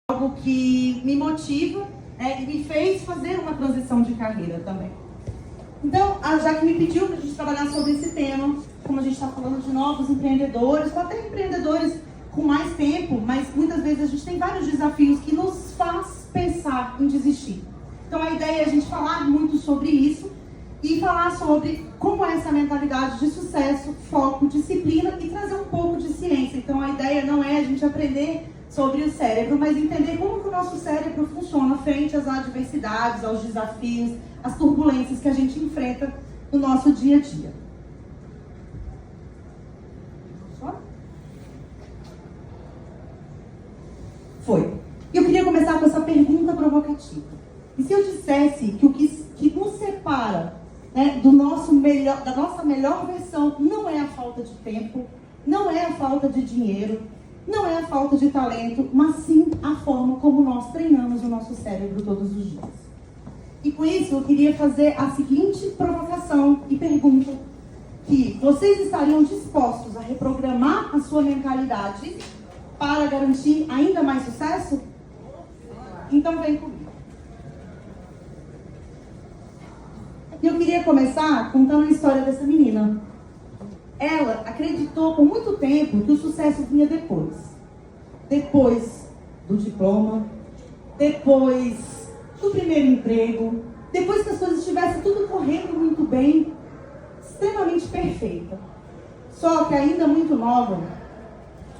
algo que me motiva, né, e me fez fazer uma transição de carreira também. Então, a Jaque me pediu para a gente trabalhar sobre esse tema, como a gente está falando de novos empreendedores, ou até empreendedores com mais tempo, mas muitas vezes a gente tem vários desafios que nos faz pensar em desistir. Então, a ideia é a gente falar muito sobre isso e falar sobre como é essa mentalidade de sucesso, foco, disciplina e trazer um pouco de ciência. Então, a ideia não é a gente aprender sobre o cérebro, mas entender como que o nosso cérebro funciona frente às adversidades, aos desafios, às turbulências que a gente enfrenta no nosso dia a dia. Foi. Eu queria começar com essa pergunta provocativa. E se eu dissesse que o que nos separa, né, da nossa melhor versão não é a falta de tempo, não é a falta de dinheiro, não é a falta de talento, mas sim a forma como nós treinamos o nosso cérebro todos os dias. E com isso eu queria fazer a seguinte provocação e pergunta: que vocês estariam dispostos a reprogramar a sua mentalidade para garantir ainda mais sucesso? Então vem comigo. Eu queria começar contando a história dessa menina. Ela acreditou por muito tempo que o sucesso vinha depois. Depois do diploma, depois do primeiro emprego, depois que as coisas estivessem tudo correndo muito bem, extremamente perfeita. Só que ainda muito nova,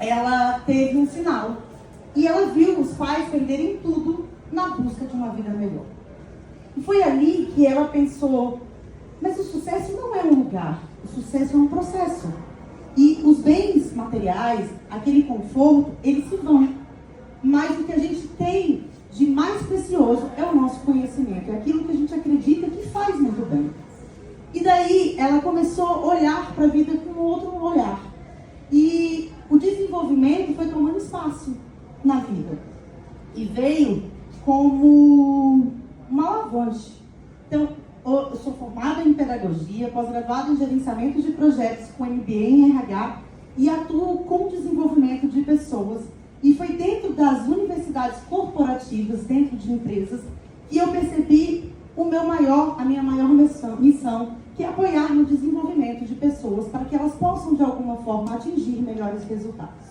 ela teve um sinal. E ela viu os pais perderem tudo na busca de uma vida melhor. E foi ali que ela pensou: mas o sucesso não é um lugar, o sucesso é um processo. E os bens materiais, aquele conforto, eles se vão. Mas o que a gente tem de mais precioso é o nosso conhecimento, é aquilo que a gente acredita que faz muito bem. E daí ela começou a olhar para a vida com outro olhar. E o desenvolvimento foi tomando espaço na vida. E veio como uma alavanche. Então, eu sou formada em pedagogia, pós-graduada em gerenciamento de projetos com MBA em RH e atuo com desenvolvimento de pessoas. E foi dentro das universidades corporativas, dentro de empresas, que eu percebi a minha maior missão, que é apoiar no desenvolvimento de pessoas para que elas possam, de alguma forma, atingir melhores resultados.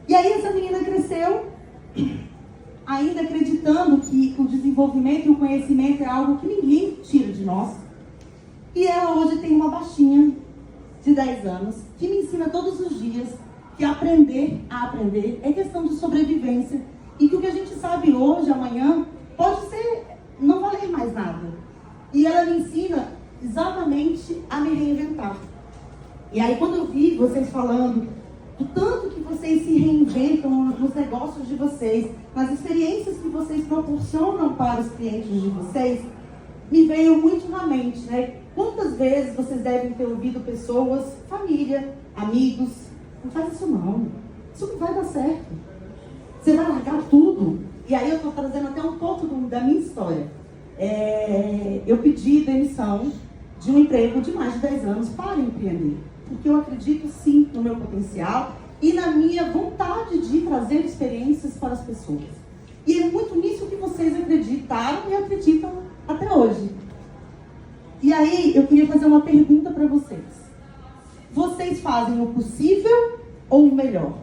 E aí essa menina cresceu, ainda acreditando que o desenvolvimento e o conhecimento é algo que ninguém tira de nós. E ela hoje tem uma baixinha de 10 anos, que me ensina todos os dias que aprender a aprender é questão de sobrevivência. E que o que a gente sabe hoje, amanhã, pode não valer mais nada. E ela me ensina exatamente a me reinventar. E aí quando eu vi vocês falando do tanto que vocês se reinventam nos negócios de vocês, nas experiências que vocês proporcionam para os clientes de vocês, me veio muito na mente, né? Quantas vezes vocês devem ter ouvido pessoas, família, amigos: não faz isso não, isso não vai dar certo, você vai largar tudo. E aí eu estou trazendo até um pouco da minha história. Eu pedi demissão de um emprego de mais de 10 anos para empreender, porque eu acredito sim no meu potencial e na minha vontade de trazer experiências para as pessoas. E é muito nisso que vocês acreditaram e acreditam até hoje. E aí eu queria fazer uma pergunta para vocês. Vocês fazem o possível ou o melhor?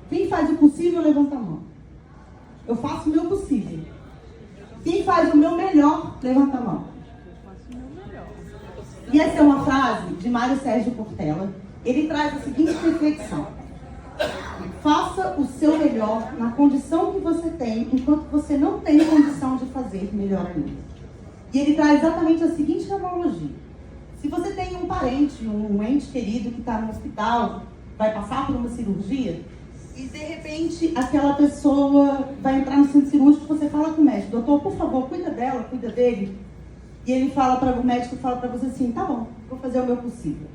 Quem faz o possível, levanta a mão. Eu faço o meu possível. Quem faz o meu melhor, levanta a mão. E essa é uma frase de Mário Sérgio Cortella. Ele traz a seguinte reflexão: faça o seu melhor na condição que você tem, enquanto você não tem condição de fazer melhor ainda. E ele traz exatamente a seguinte analogia: se você tem um parente, um ente querido que está no hospital, vai passar por uma cirurgia, e de repente aquela pessoa vai entrar no centro cirúrgico, você fala com o médico: doutor, por favor, cuida dela, cuida dele. E ele o médico fala para você assim: tá bom, vou fazer o meu possível.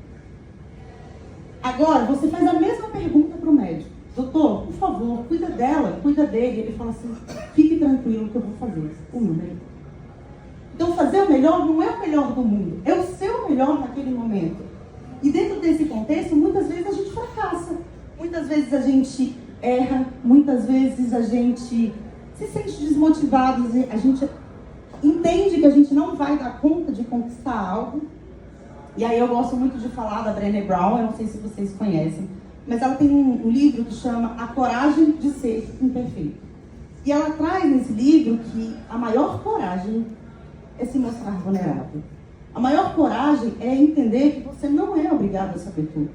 Agora, você faz a mesma pergunta para o médico: doutor, por favor, cuida dela, cuida dele. Ele fala assim: fique tranquilo que eu vou fazer o meu melhor. Então, fazer o melhor não é o melhor do mundo, é o seu melhor naquele momento. E dentro desse contexto, muitas vezes a gente fracassa. Muitas vezes a gente erra, muitas vezes a gente se sente desmotivado, a gente entende que a gente não vai dar conta de conquistar algo. E aí eu gosto muito de falar da Brené Brown, eu não sei se vocês conhecem, mas ela tem um livro que chama A Coragem de Ser Imperfeito. E ela traz nesse livro que a maior coragem é se mostrar vulnerável. A maior coragem é entender que você não é obrigado a saber tudo.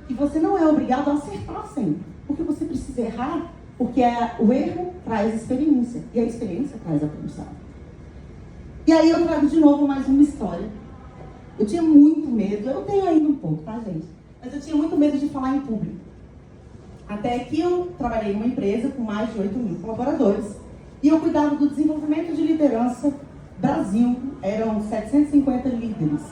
Que você não é obrigado a acertar sempre. Porque você precisa errar, porque o erro traz experiência. E a experiência traz aprendizado. E aí eu trago de novo mais uma história. Eu tinha muito medo, eu tenho ainda um pouco, tá, gente? Mas eu tinha muito medo de falar em público. Até que eu trabalhei numa empresa com mais de 8.000 colaboradores. E eu cuidava do desenvolvimento de liderança Brasil, eram 750 líderes.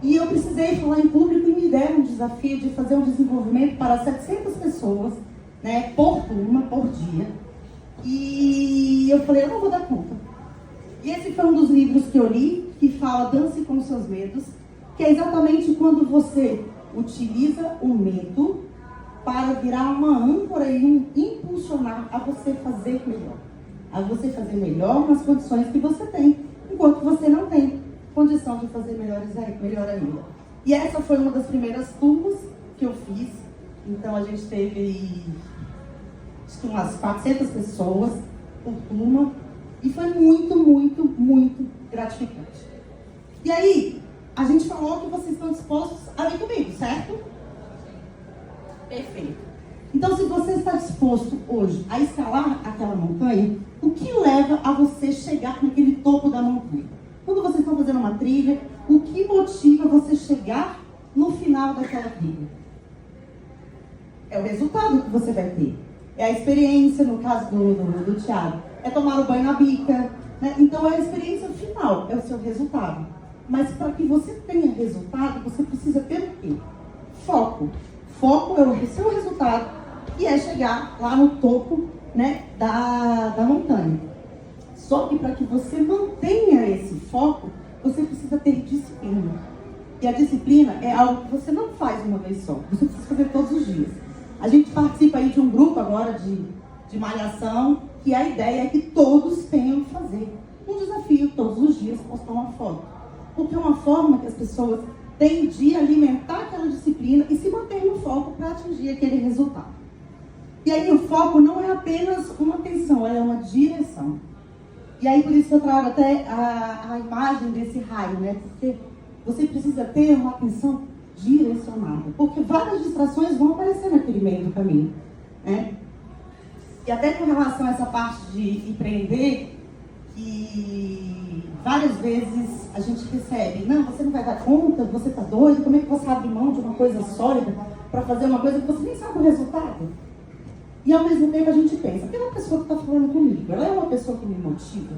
E eu precisei falar em público e me deram um desafio de fazer um desenvolvimento para 700 pessoas, né, por turma, por dia. E eu falei, eu não vou dar conta. E esse foi um dos livros que eu li, que fala Dance com os Seus Medos, que é exatamente quando você utiliza o medo para virar uma âncora e impulsionar a você fazer melhor. A você fazer melhor nas condições que você tem, enquanto você não tem condição de fazer melhor ainda. E essa foi uma das primeiras turmas que eu fiz. Então a gente teve acho que umas 400 pessoas por turma. E foi muito, muito, muito gratificante. E aí, a gente falou que vocês estão dispostos a vir comigo, certo? Perfeito. Então, se você está disposto hoje a escalar aquela montanha, o que leva a você chegar naquele topo da montanha? Quando vocês estão fazendo uma trilha, o que motiva você chegar no final daquela trilha? É o resultado que você vai ter. É a experiência, no caso do Thiago, é tomar o banho na bica, né? Então é a experiência final, é o seu resultado. Mas para que você tenha resultado, você precisa ter o quê? Foco. Foco é o seu resultado e é chegar lá no topo, né, da montanha. Só que para que você mantenha esse foco, você precisa ter disciplina. E a disciplina é algo que você não faz uma vez só, você precisa fazer todos os dias. A gente participa aí de um grupo agora de malhação, que a ideia é que todos tenham que fazer um desafio todos os dias, postar uma foto. Porque é uma forma que as pessoas têm de alimentar aquela disciplina e se manter no foco para atingir aquele resultado. E aí o foco não é apenas uma atenção, ela é uma direção. E aí por isso eu trago até a imagem desse raio, né? Porque você precisa ter uma atenção direcionada. Porque várias distrações vão aparecer naquele meio do caminho, né? E até com relação a essa parte de empreender, que várias vezes a gente percebe, não, você não vai dar conta, você está doido, como é que você abre mão de uma coisa sólida para fazer uma coisa que você nem sabe o resultado? E ao mesmo tempo a gente pensa, aquela pessoa que está falando comigo, ela é uma pessoa que me motiva?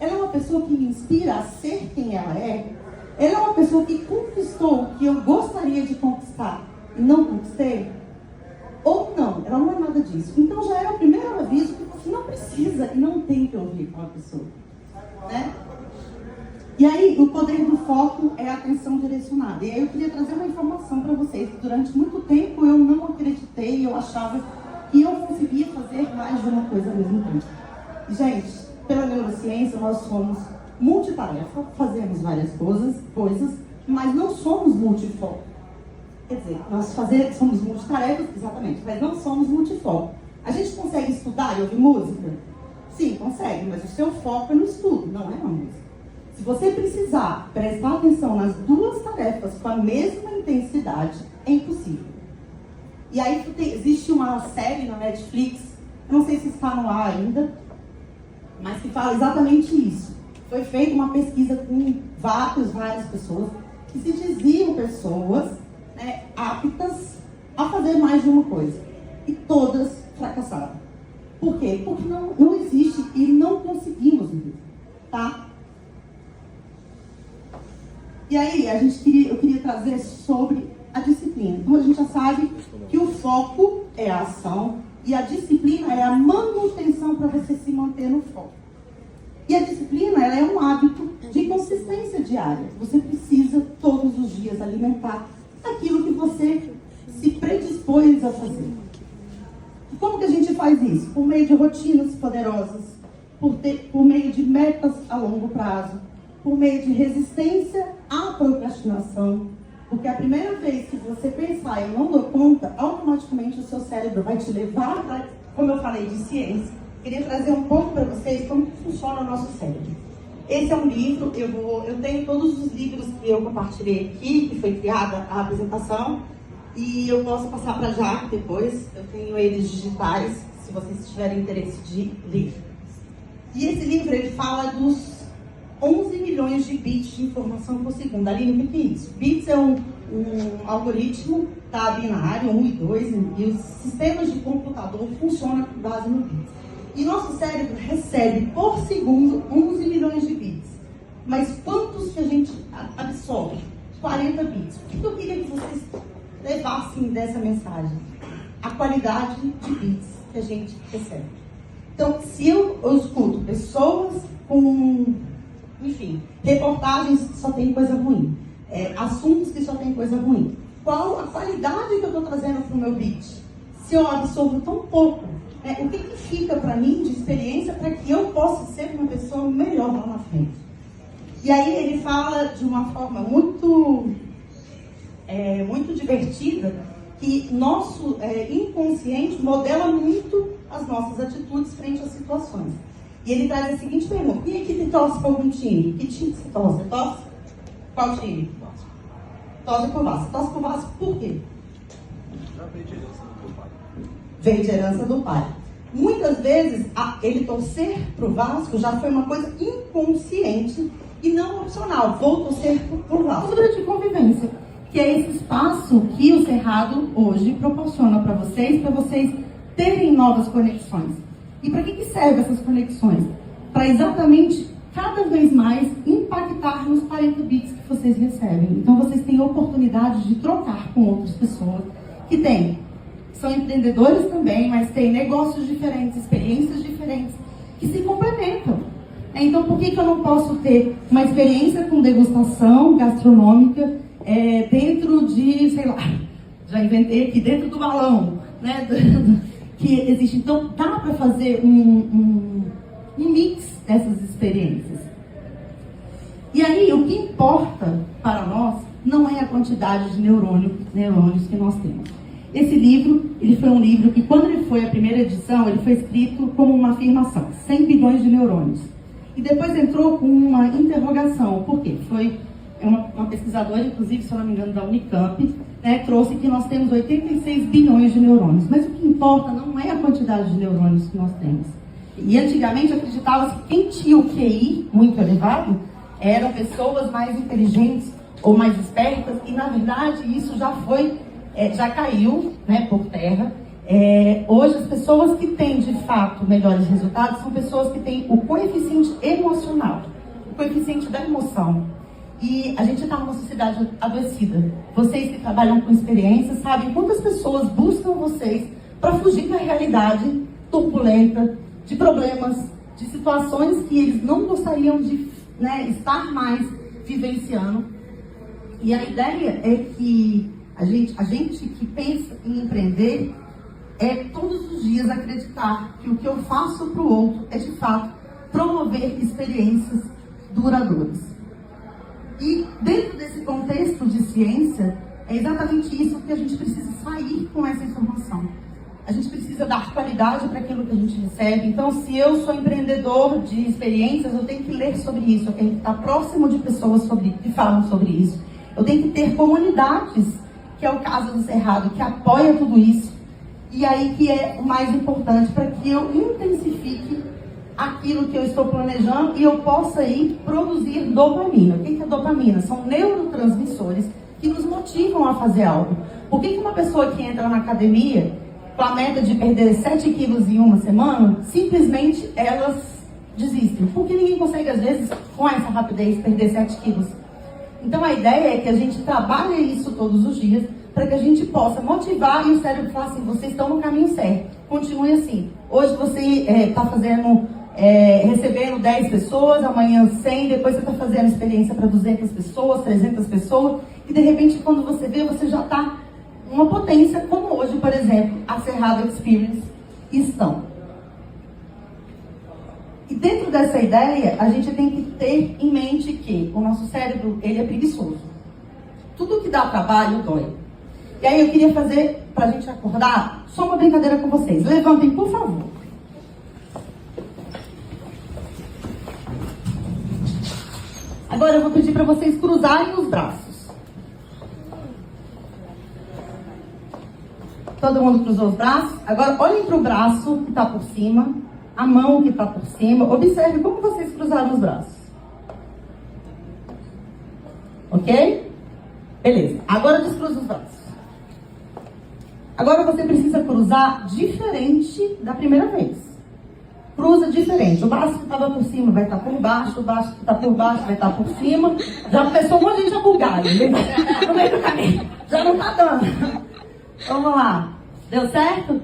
Ela é uma pessoa que me inspira a ser quem ela é? Ela é uma pessoa que conquistou o que eu gostaria de conquistar e não conquistei? Ou não, ela não é nada disso. Então já é o primeiro aviso que você não precisa e não tem que ouvir aquela pessoa, né? E aí, o poder do foco é a atenção direcionada. E aí eu queria trazer uma informação para vocês. Durante muito tempo eu não acreditei, eu achava que eu conseguia fazer mais de uma coisa ao mesmo tempo. E, gente, pela neurociência nós somos multitarefa, fazemos várias coisas, mas não somos multifoco. Quer dizer, nós somos multitarefas, exatamente, mas não somos multifoco. A gente consegue estudar e ouvir música? Sim, consegue, mas o seu foco é no estudo, não é na música. Se você precisar prestar atenção nas duas tarefas com a mesma intensidade, é impossível. E aí existe uma série na Netflix, eu não sei se está no ar ainda, mas que fala exatamente isso. Foi feita uma pesquisa com várias pessoas, que se diziam pessoas, né, aptas a fazer mais de uma coisa. E todas fracassaram. Por quê? Porque não existe e não conseguimos ver, tá? E aí, eu queria trazer sobre a disciplina. Então, a gente já sabe que o foco é a ação e a disciplina é a manutenção para você se manter no foco. E a disciplina, ela é um hábito de consistência diária. Você precisa, todos os dias, alimentar aquilo que você se predispôs a fazer. Como que a gente faz isso? Por meio de rotinas poderosas, por meio de metas a longo prazo, por meio de resistência à procrastinação. Porque a primeira vez que você pensar, eu não dou conta, automaticamente o seu cérebro vai te levar para, como eu falei, de ciência. Queria trazer um pouco para vocês como funciona o nosso cérebro. Esse é um livro, eu tenho todos os livros que eu compartilhei aqui, que foi criada a apresentação, e eu posso passar para Jaque depois, eu tenho eles digitais, se vocês tiverem interesse de ler. E esse livro, ele fala dos 11 milhões de bits de informação por segundo. Aline, o que é isso? Bits é um algoritmo, tá, binário, 1 e 2, e os sistemas de computador funcionam com base no bits. E nosso cérebro recebe por segundo 11 milhões de bits. Mas quantos que a gente absorve? 40 bits. O que eu queria que vocês levassem dessa mensagem? A qualidade de bits que a gente recebe. Então, se eu escuto pessoas com, enfim, reportagens que só tem coisa ruim, assuntos que só tem coisa ruim, qual a qualidade que eu estou trazendo para o meu bit? Se eu absorvo tão pouco, o que fica para mim de experiência para que eu possa ser uma pessoa melhor lá na frente? E aí ele fala de uma forma muito divertida que nosso inconsciente modela muito as nossas atitudes frente às situações. E ele traz a seguinte pergunta: quem aqui que torce para algum time? Que time você torce? Você torce? Qual time? Torce por Vasco. Torce por Vasco por quê? Já veio de herança do meu pai. Veio de herança do pai. Muitas vezes, ele torcer para o Vasco já foi uma coisa inconsciente e não opcional. Vou torcer para o Vasco. De convivência, que é esse espaço que o Cerrado hoje proporciona para vocês terem novas conexões. E para que servem essas conexões? Para exatamente, cada vez mais, impactar nos 40 bits que vocês recebem. Então, vocês têm a oportunidade de trocar com outras pessoas que são empreendedores também, mas têm negócios diferentes, experiências diferentes, que se complementam. Então, por que eu não posso ter uma experiência com degustação gastronômica dentro de, sei lá, já inventei aqui, dentro do balão, né? Que existe. Então, dá para fazer um mix dessas experiências. E aí, o que importa para nós não é a quantidade de neurônios que nós temos. Esse livro, ele foi um livro que, quando ele foi a primeira edição, ele foi escrito como uma afirmação, 100 bilhões de neurônios. E depois entrou com uma interrogação. Por quê? Foi uma pesquisadora, inclusive, se eu não me engano, da Unicamp, trouxe que nós temos 86 bilhões de neurônios. Mas o que importa não é a quantidade de neurônios que nós temos. E antigamente acreditava-se que quem tinha o QI muito elevado eram pessoas mais inteligentes ou mais espertas, e na verdade isso já caiu, por terra. Hoje as pessoas que têm de fato melhores resultados são pessoas que têm o coeficiente emocional, o coeficiente da emoção. E a gente está numa sociedade adoecida. Vocês que trabalham com experiência sabem quantas pessoas buscam vocês para fugir da realidade turbulenta, de problemas, de situações que eles não gostariam de estar mais vivenciando. E a ideia é que a gente que pensa em empreender todos os dias acreditar que o que eu faço para o outro é de fato promover experiências duradouras. E dentro desse contexto de ciência, é exatamente isso que a gente precisa sair com essa informação. A gente precisa dar qualidade para aquilo que a gente recebe. Então, se eu sou empreendedor de experiências, eu tenho que ler sobre isso, eu tenho que estar próximo de pessoas que falam sobre isso. Eu tenho que ter comunidades, que é o caso do Cerrado, que apoia tudo isso. E aí que é o mais importante, para que eu intensifique aquilo que eu estou planejando e eu possa aí produzir dopamina. O que é dopamina? São neurotransmissores que nos motivam a fazer algo. Por que uma pessoa que entra na academia com a meta de perder 7 quilos em uma semana, simplesmente elas desistem? Porque ninguém consegue, às vezes, com essa rapidez, perder 7 quilos. Então a ideia é que a gente trabalhe isso todos os dias, para que a gente possa motivar e o cérebro falar assim: vocês estão no caminho certo, continue assim. Hoje você está recebendo 10 pessoas, amanhã 100, depois você está fazendo experiência para 200 pessoas, 300 pessoas, e de repente quando você vê, você já está uma potência, como hoje, por exemplo, a Cerrado Experience, estão. E dentro dessa ideia, a gente tem que ter em mente que o nosso cérebro, ele é preguiçoso. Tudo que dá trabalho dói. E aí eu queria fazer, pra gente acordar, só uma brincadeira com vocês. Levantem, por favor. Agora eu vou pedir para vocês cruzarem os braços. Todo mundo cruzou os braços? Agora olhem para o braço que está por cima, a mão que está por cima. Observe como vocês cruzaram os braços. Ok? Beleza. Agora descruza os braços. Agora você precisa cruzar diferente da primeira vez. Cruza diferente. O braço que estava por cima vai estar por baixo, o braço que está por baixo vai estar por cima. Já começou um monte de gente a bugar no meio do caminho. Já não está dando. Vamos lá. Deu certo?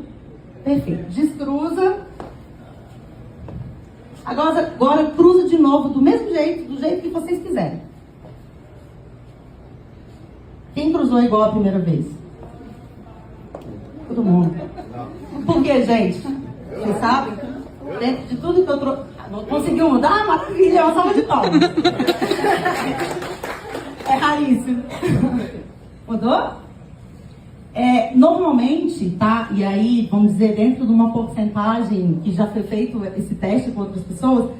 Perfeito. Descruza. Agora cruza de novo do mesmo jeito, do jeito que vocês quiserem. Quem cruzou igual a primeira vez? Todo mundo. Por que, gente? Vocês sabem? Dentro de tudo que eu trouxe. Conseguiu mudar? Maravilha, uma salva de palmas. É raríssimo. Mudou? Normalmente, tá? E aí, vamos dizer, dentro de uma porcentagem que já foi feito esse teste com outras pessoas,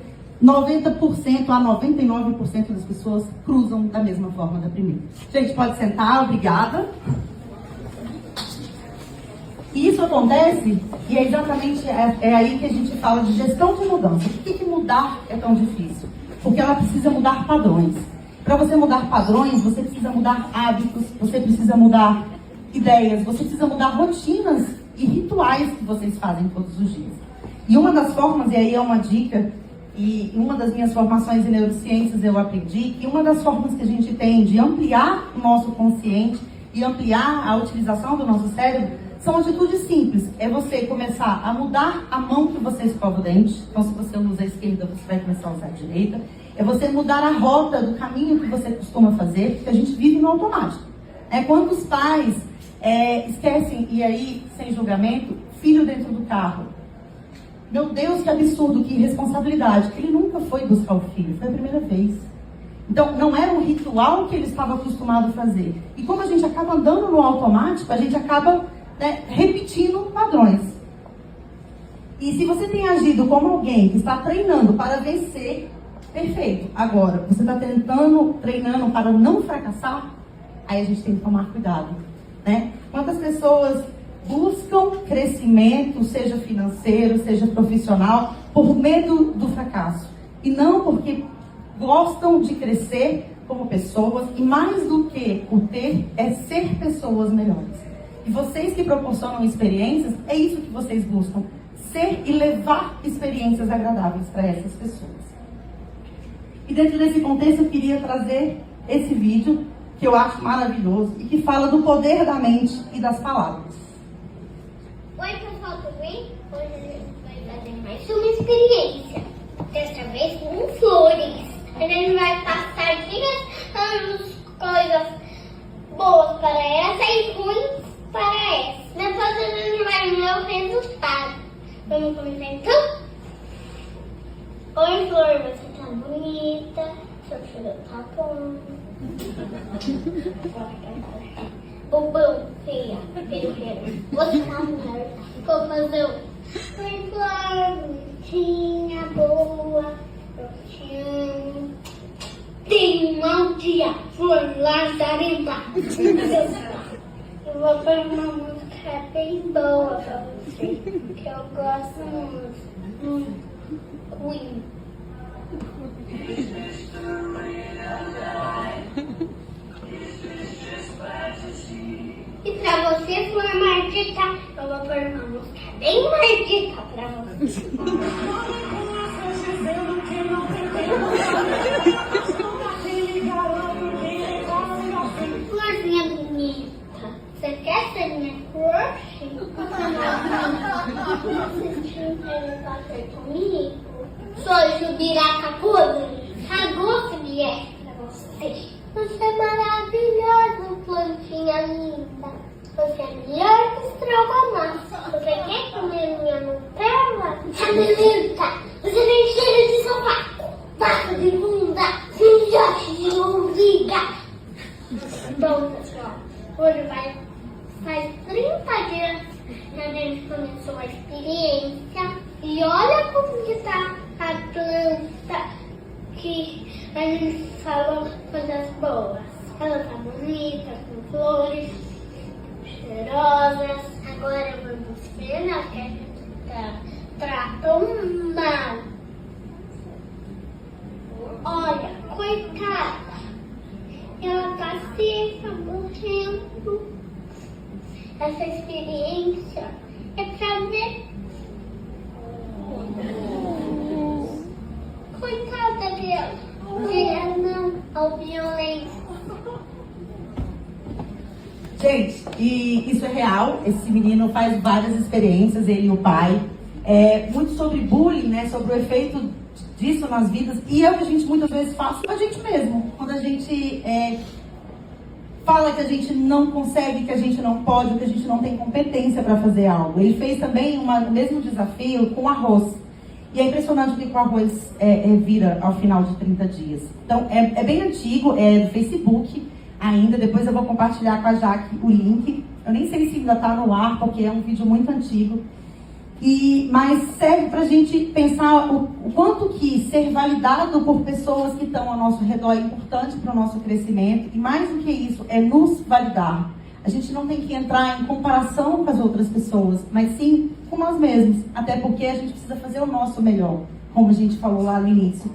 90% a 99% das pessoas cruzam da mesma forma da primeira. Gente, pode sentar, obrigada. E isso acontece, e é exatamente aí que a gente fala de gestão de mudança. Por que mudar é tão difícil? Porque ela precisa mudar padrões. Para você mudar padrões, você precisa mudar hábitos, você precisa mudar ideias, você precisa mudar rotinas e rituais que vocês fazem todos os dias. E uma das formas, e aí é uma dica, e uma das minhas formações em neurociências eu aprendi, que uma das formas que a gente tem de ampliar o nosso consciente e ampliar a utilização do nosso cérebro são atitudes simples. É você começar a mudar a mão que você escova o dente. Então, se você usa a esquerda, você vai começar a usar a direita. É você mudar a rota do caminho que você costuma fazer, porque a gente vive no automático. Quantos pais esquecem, e aí, sem julgamento, filho dentro do carro? Meu Deus, que absurdo, que irresponsabilidade. Ele nunca foi buscar o filho, foi a primeira vez. Então, não era um ritual que ele estava acostumado a fazer. E como a gente acaba andando no automático, a gente acaba repetindo padrões. E se você tem agido como alguém que está treinando para vencer, perfeito. Agora, você está treinando para não fracassar, aí a gente tem que tomar cuidado. Quantas pessoas buscam crescimento, seja financeiro, seja profissional, por medo do fracasso? E não porque gostam de crescer como pessoas, e mais do que o ter, é ser pessoas melhores. E vocês que proporcionam experiências, é isso que vocês buscam. Ser e levar experiências agradáveis para essas pessoas. E dentro desse contexto eu queria trazer esse vídeo, que eu acho maravilhoso, e que fala do poder da mente e das palavras. Oi pessoal, tudo bem? Hoje a gente vai fazer mais uma experiência. Desta vez com flores. A gente vai passar dicas, coisas boas para essa e ruins para essa. Depois a gente vai ver o resultado. Vamos começar então? Oi flor, você tá bonita. Seu filho tá bom. Bobão, feia, feio. Você tá mulher. Vou fazer um. Oi flor, bonitinha, boa. Eu te amo. Tem um dia, flor lazarenta. Eu vou pôr uma música bem boa pra você, que eu gosto muito. Queen. E pra você, flor maldita, eu vou pôr uma música bem maldita pra você. Florzinha bonita, você quer ser minha crush? Você interessado comigo? Sou Jubiraca podre, agosto vier pra você. Você é maravilhoso, plantinha linda. Você é melhor que estrogonofe. Você quer comer minha Melita, você nem cheira de sapato, passa de bunda, filhote de lombriga. Bom, pessoal, hoje faz 30 dias que a gente começou a experiência e olha como que tá a planta que a gente falou coisas boas. Ela tá bonita, com flores, cheirosas. Agora vamos ver na que a gente tratou mal. Olha, coitada. Ela tá seca, morrendo. Essa experiência é pra ver. Coitada dela. Diga não ao violência. Gente, e isso é real. Esse menino faz várias experiências, ele e o pai. Muito sobre bullying, né? Sobre o efeito disso nas vidas. E é o que a gente muitas vezes faz com a gente mesmo. Quando a gente fala que a gente não consegue, que a gente não pode, que a gente não tem competência para fazer algo. Ele fez também o mesmo desafio com arroz. E é impressionante o que o arroz vira ao final de 30 dias. Então, é bem antigo, é do Facebook ainda. Depois eu vou compartilhar com a Jaque o link. Eu nem sei se ainda está no ar, porque é um vídeo muito antigo. Mas serve para a gente pensar o quanto que ser validado por pessoas que estão ao nosso redor é importante para o nosso crescimento. E mais do que isso, é nos validar. A gente não tem que entrar em comparação com as outras pessoas, mas sim com nós mesmos. Até porque a gente precisa fazer o nosso melhor, como a gente falou lá no início.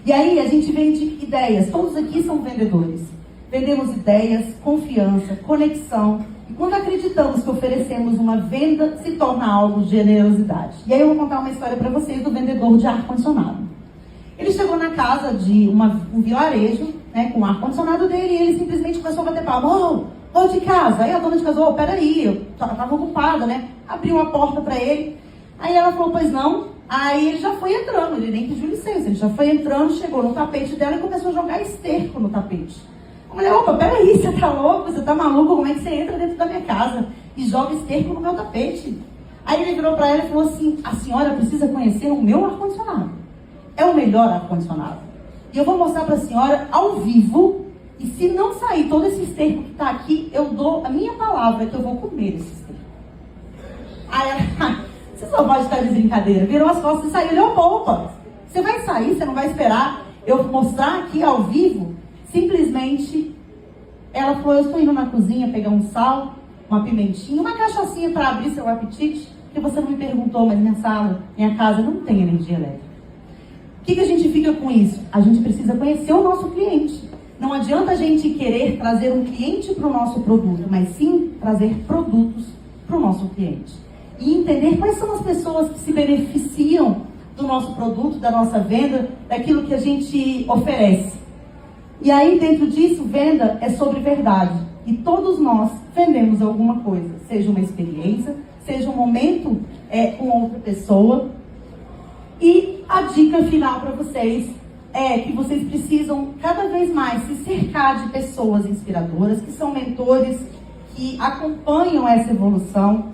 E aí a gente vende ideias. Todos aqui são vendedores. Vendemos ideias, confiança, conexão. E quando acreditamos que oferecemos uma venda, se torna algo de generosidade. E aí eu vou contar uma história para vocês do vendedor de ar-condicionado. Ele chegou na casa de um vilarejo, né, com o ar-condicionado dele, e ele simplesmente começou a bater palma. Ô, de casa. Aí a dona de casa, peraí, eu tava ocupada, né? Abriu a porta para ele. Aí ela falou, pois não. Aí ele já foi entrando, ele nem pediu licença. Ele já foi entrando, chegou no tapete dela e começou a jogar esterco no tapete. A mulher, peraí, você tá louco? Você tá maluco? Como é que você entra dentro da minha casa e joga esterco no meu tapete? Aí ele virou para ela e falou assim, a senhora precisa conhecer o meu ar-condicionado. É o melhor ar-condicionado. E eu vou mostrar para a senhora ao vivo. E se não sair todo esse esterco que está aqui, eu dou a minha palavra que eu vou comer esse esterco. Aí ela, você só pode estar de brincadeira. Virou as costas e saiu. Ele, opa, você vai sair, você não vai esperar eu mostrar aqui ao vivo? Simplesmente, ela falou, eu estou indo na cozinha pegar um sal, uma pimentinha, uma cachaçinha para abrir seu apetite, que você não me perguntou, mas minha casa não tem energia elétrica. O que a gente fica com isso? A gente precisa conhecer o nosso cliente. Não adianta a gente querer trazer um cliente para o nosso produto, mas sim trazer produtos para o nosso cliente. E entender quais são as pessoas que se beneficiam do nosso produto, da nossa venda, daquilo que a gente oferece. E aí, dentro disso, venda é sobre verdade. E todos nós vendemos alguma coisa, seja uma experiência, seja um momento com outra pessoa. E a dica final para vocês é que vocês precisam cada vez mais se cercar de pessoas inspiradoras, que são mentores, que acompanham essa evolução,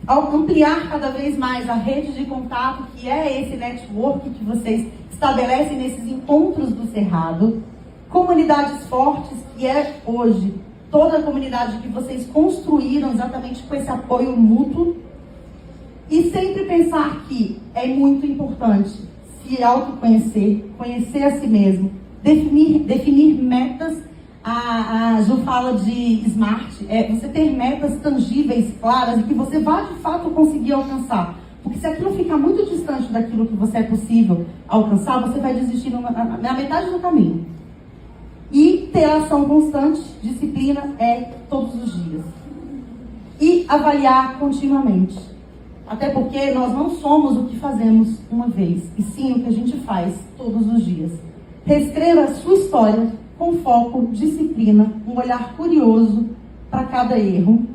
ao ampliar cada vez mais a rede de contato, que é esse network que vocês estabelecem nesses encontros do Cerrado, comunidades fortes, que é hoje toda a comunidade que vocês construíram exatamente com esse apoio mútuo, e sempre pensar que é muito importante se autoconhecer, conhecer a si mesmo, definir metas. A Ju fala de SMART, você ter metas tangíveis, claras, e que você vá de fato conseguir alcançar. Porque se aquilo ficar muito distante daquilo que você é possível alcançar, você vai desistir na metade do caminho. E ter ação constante, disciplina todos os dias. E avaliar continuamente. Até porque nós não somos o que fazemos uma vez, e sim o que a gente faz todos os dias. Reescreva a sua história com foco, disciplina, um olhar curioso para cada erro.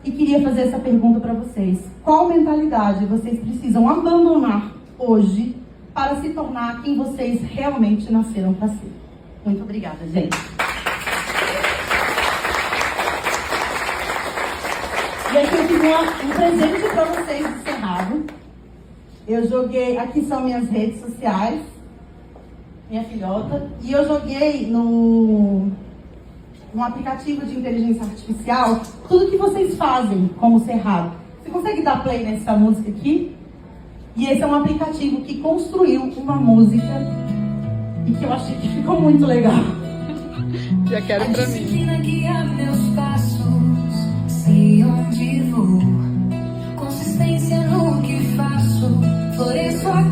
E queria fazer essa pergunta para vocês. Qual mentalidade vocês precisam abandonar hoje para se tornar quem vocês realmente nasceram para ser? Muito obrigada, gente. E aqui eu tenho um presente para vocês do Cerrado. Eu joguei, aqui são minhas redes sociais, minha filhota, e eu joguei num aplicativo de inteligência artificial tudo que vocês fazem como Cerrado. Você consegue dar play nessa música aqui? E esse é um aplicativo que construiu uma música e que eu achei que ficou muito legal. Já quero pra mim. Disciplina guia meus passos, sei onde vou. Consistência no que faço, floresço a